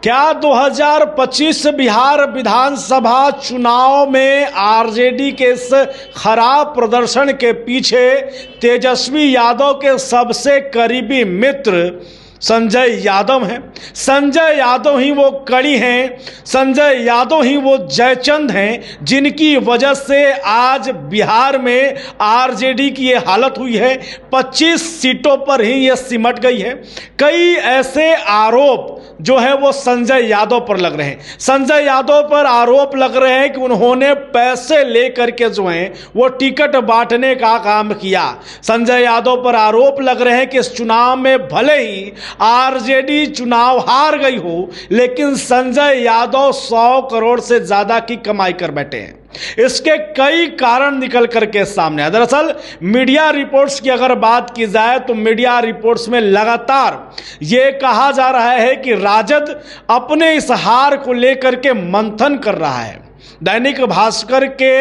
क्या 2025 बिहार विधानसभा चुनाव में आरजेडी के इस खराब प्रदर्शन के पीछे तेजस्वी यादव के सबसे करीबी मित्र संजय यादव हैं? संजय यादव ही वो कड़ी हैं, संजय यादव ही वो जयचंद हैं जिनकी वजह से आज बिहार में आरजेडी की ये हालत हुई है। 25 सीटों पर ही ये सिमट गई है। कई ऐसे आरोप जो है वो संजय यादव पर लग रहे हैं। संजय यादव पर आरोप लग रहे हैं कि उन्होंने पैसे लेकर के जो हैं वो टिकट बांटने का काम किया। संजय यादव पर आरोप लग रहे हैं कि इस चुनाव में भले ही आरजेडी चुनाव हार गई हो, लेकिन संजय यादव 100 करोड़ से ज्यादा की कमाई कर बैठे हैं। इसके कई कारण निकल करके सामने आए। दरअसल मीडिया रिपोर्ट्स की अगर बात की जाए तो मीडिया रिपोर्ट्स में लगातार यह कहा जा रहा है कि राजद अपने इस हार को लेकर के मंथन कर रहा है। दैनिक भास्कर के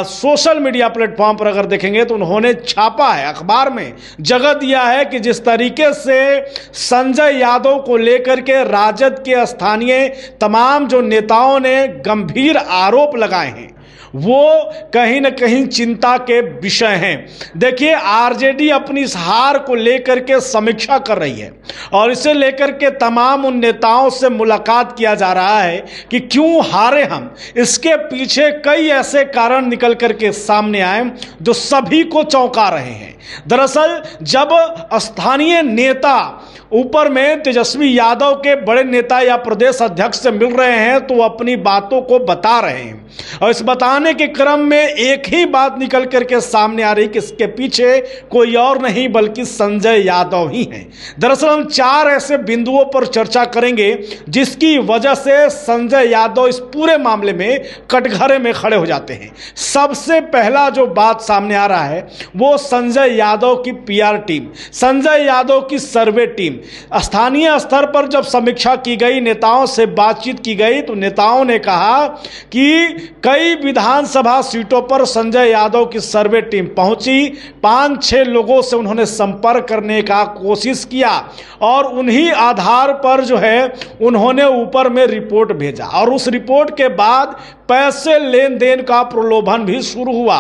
सोशल मीडिया प्लेटफॉर्म पर अगर देखेंगे तो उन्होंने छापा है, अखबार में जगह दिया है कि जिस तरीके से संजय यादव को लेकर के राजद के स्थानीय तमाम जो नेताओं ने गंभीर आरोप लगाए हैं वो कहीं न कहीं चिंता के विषय हैं। देखिए, आरजेडी अपनी इस हार को लेकर के समीक्षा कर रही है और इसे लेकर के तमाम उन नेताओं से मुलाकात किया जा रहा है कि क्यों हारे हम। इसके पीछे कई ऐसे कारण निकल करके सामने आए जो सभी को चौंका रहे हैं। दरअसल जब स्थानीय नेता ऊपर में तेजस्वी यादव के बड़े नेता या प्रदेश अध्यक्ष से मिल रहे हैं तो अपनी बातों को बता रहे हैं और इस बताने के क्रम में एक ही बात निकल करके सामने आ रही कि इसके पीछे कोई और नहीं बल्कि संजय यादव ही हैं। दरअसल हम 4 ऐसे बिंदुओं पर चर्चा करेंगे जिसकी वजह से संजय यादव इस पूरे मामले में कटघरे में खड़े हो जाते हैं। सबसे पहला जो बात सामने आ रहा है वो संजय यादव की पीआर टीम, संजय यादव की सर्वे टीम। स्थानीय स्तर पर जब समीक्षा की गई, नेताओं से बातचीत की गई तो नेताओं ने कहा कि कई विधानसभा सीटों पर संजय यादव की सर्वे टीम पहुंची, 5-6 लोगों से उन्होंने संपर्क करने का कोशिश किया और उन्हीं आधार पर जो है उन्होंने ऊपर में रिपोर्ट भेजा और उस रिपोर्ट के बाद पैसे लेन देन का प्रलोभन भी शुरू हुआ।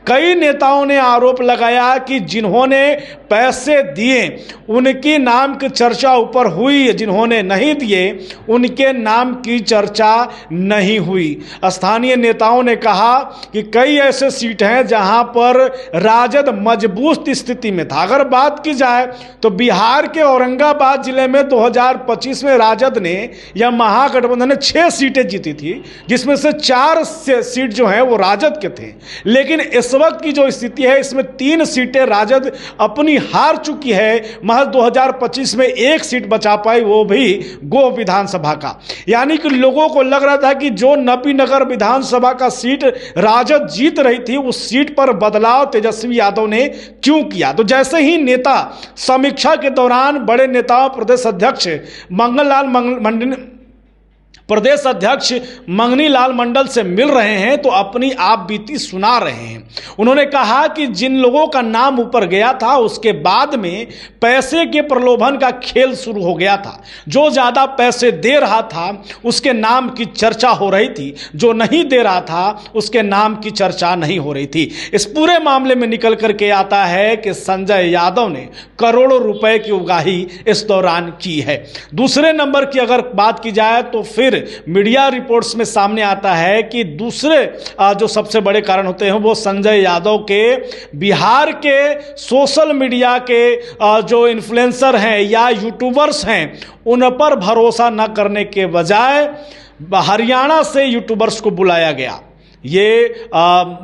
कई नेताओं ने आरोप लगाया कि जिन्होंने पैसे दिए उनके नाम की चर्चा ऊपर हुई, जिन्होंने नहीं दिए उनके नाम की चर्चा नहीं हुई। स्थानीय नेताओं ने कहा कि कई ऐसे सीट हैं जहां पर राजद मजबूत स्थिति में था। अगर बात की जाए तो बिहार के औरंगाबाद जिले में 2025 में राजद ने या महागठबंधन ने 6 सीटें जीती थी, जिसमें से 4 सीट जो है वो राजद के थे। लेकिन इस वक्त की जो स्थिति है इसमें 3 सीटें राजद अपनी हार चुकी है। महज 2025 में 1 सीट बचा पाई, वो भी गो विधानसभा का। यानी कि लोगों को लग रहा था कि जो नबीनगर विधानसभा का सीट राजद जीत रही थी उस सीट पर बदलाव तेजस्वी यादव ने क्यों किया। तो जैसे ही नेता समीक्षा के दौरान बड़े नेताओं प्रदेश अध्यक्ष मंगनी लाल मंडल से मिल रहे हैं तो अपनी आप बीती सुना रहे हैं। उन्होंने कहा कि जिन लोगों का नाम ऊपर गया था उसके बाद में पैसे के प्रलोभन का खेल शुरू हो गया था। जो ज्यादा पैसे दे रहा था उसके नाम की चर्चा हो रही थी, जो नहीं दे रहा था उसके नाम की चर्चा नहीं हो रही थी। इस पूरे मामले में निकल करके आता है कि संजय यादव ने करोड़ों रुपए की उगाही इस दौरान की है। दूसरे नंबर की अगर बात की जाए तो फिर मीडिया रिपोर्ट्स में सामने आता है कि दूसरे जो सबसे बड़े कारण होते हैं वो संजय यादव के बिहार के सोशल मीडिया के जो इन्फ्लुएंसर हैं या यूट्यूबर्स हैं उन पर भरोसा न करने के बजाय हरियाणा से यूट्यूबर्स को बुलाया गया। ये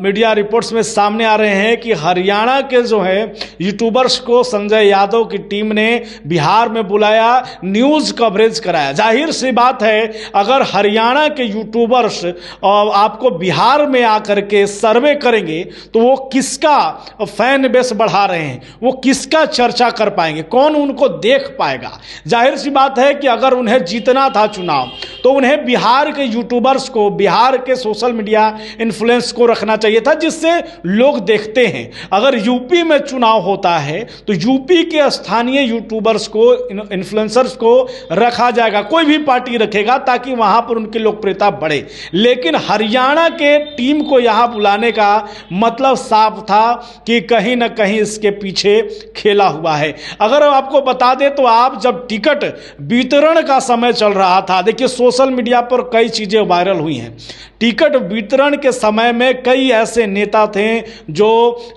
मीडिया रिपोर्ट्स में सामने आ रहे हैं कि हरियाणा के जो है यूट्यूबर्स को संजय यादव की टीम ने बिहार में बुलाया, न्यूज़ कवरेज कराया। जाहिर सी बात है अगर हरियाणा के यूट्यूबर्स आपको बिहार में आकर के सर्वे करेंगे तो वो किसका फैन बेस बढ़ा रहे हैं, वो किसका चर्चा कर पाएंगे, कौन उनको देख पाएगा। जाहिर सी बात है कि अगर उन्हें जीतना था चुनाव तो उन्हें बिहार के यूट्यूबर्स को, बिहार के सोशल मीडिया इन्फ्लुएंस को रखना चाहिए था, जिससे लोग देखते हैं। अगर यूपी में चुनाव होता है तो यूपी के स्थानीय यूट्यूबर्स को, इन्फ्लुएंसर्स को रखा जाएगा, कोई भी पार्टी रखेगा, ताकि वहां पर उनकी लोकप्रियता बढ़े। लेकिन हरियाणा के टीम को यहां बुलाने का मतलब साफ था कि कहीं ना कहीं इसके पीछे खेला हुआ है। अगर आपको बता दें तो आप जब टिकट वितरण का समय चल रहा था, देखिए सोशल मीडिया पर कई चीजें वायरल हुई हैं। टिकट वितरण के समय में कई ऐसे नेता थे जो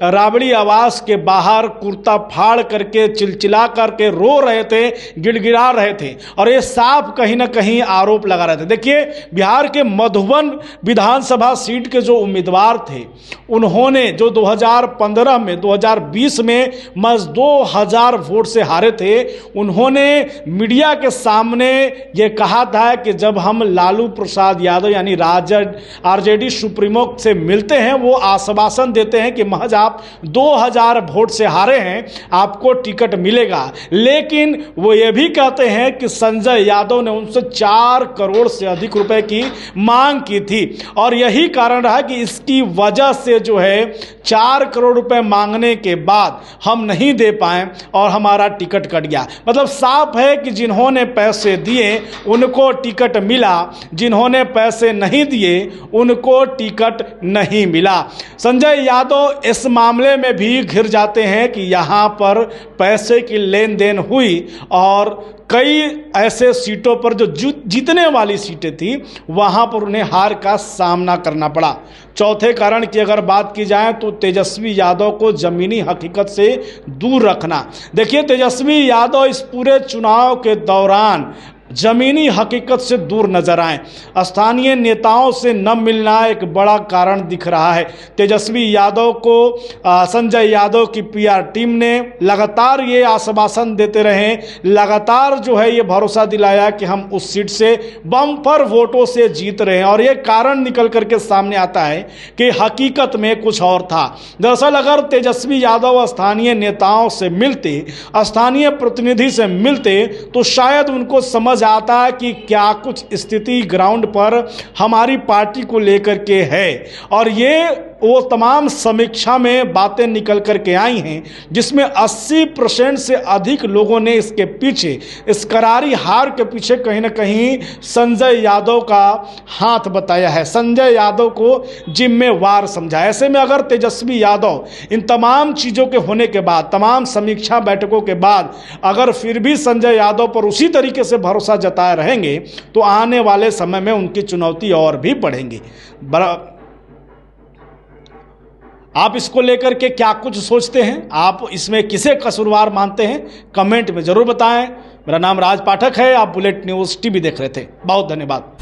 राबड़ी आवास के बाहर कुर्ता फाड़ करके, चिलचिला करके रो रहे थे, गिड़गिड़ा रहे थे, और ये साफ कहीं ना कहीं आरोप लगा रहे थे। देखिए बिहार के मधुबन विधानसभा सीट के जो उम्मीदवार थे, उन्होंने जो 2015 में, 2020 में महज 2000 वोट से हारे थे, उन्होंने मीडिया के सामने ये कहा था कि जब हम लालू प्रसाद यादव यानी आरजेडी सुप्रीमो से मिलते हैं, वो आश्वासन देते हैं कि महज आप 2000 वोट से हारे हैं, आपको टिकट मिलेगा। लेकिन वो ये भी कहते हैं कि संजय यादव ने उनसे 4 करोड़ से अधिक रुपए की मांग की थी, और यही कारण रहा कि इसकी वजह से जो है 4 करोड़ रुपए मांगने के बाद हम नहीं दे पाए और हमारा टिकट कट गया। मतलब साफ है कि जिन्होंने पैसे दिए उनको टिकट मिला, जिन्होंने पैसे नहीं दिए उनको टिकट नहीं मिला। संजय यादव इस मामले में भी घिर जाते हैं कि यहां पर पैसे की लेन देन हुई, और कई ऐसे सीटों पर जो जीतने वाली सीटें थी वहां पर उन्हें हार का सामना करना पड़ा। चौथे कारण की अगर बात की जाए तो तेजस्वी यादव को जमीनी हकीकत से दूर रखना। देखिए तेजस्वी यादव इस पूरे चुनाव के दौरान जमीनी हकीकत से दूर नजर आए, स्थानीय नेताओं से न मिलना एक बड़ा कारण दिख रहा है। तेजस्वी यादव को संजय यादव की पीआर टीम ने लगातार ये आश्वासन देते रहे, लगातार जो है ये भरोसा दिलाया कि हम उस सीट से बम्पर वोटों से जीत रहे हैं, और ये कारण निकल करके सामने आता है कि हकीकत में कुछ और था। दरअसल अगर तेजस्वी यादव स्थानीय नेताओं से मिलते, स्थानीय प्रतिनिधि से मिलते, तो शायद उनको समझ आता है कि क्या कुछ स्थिति ग्राउंड पर हमारी पार्टी को लेकर के है। और ये वो तमाम समीक्षा में बातें निकल करके आई हैं जिसमें 80% से अधिक लोगों ने इसके पीछे, इस करारी हार के पीछे कहीं ना कहीं संजय यादव का हाथ बताया है, संजय यादव को जिम्मेवार समझा। ऐसे में अगर तेजस्वी यादव इन तमाम चीज़ों के होने के बाद, तमाम समीक्षा बैठकों के बाद अगर फिर भी संजय यादव पर उसी तरीके से भरोसा जताए रहेंगे तो आने वाले समय में उनकी चुनौती और भी बढ़ेंगी। आप इसको लेकर के क्या कुछ सोचते हैं? आप इसमें किसे कसूरवार मानते हैं? कमेंट में जरूर बताएं। मेरा नाम राज पाठक है, आप बुलेट न्यूज़ टीवी देख रहे थे। बहुत धन्यवाद।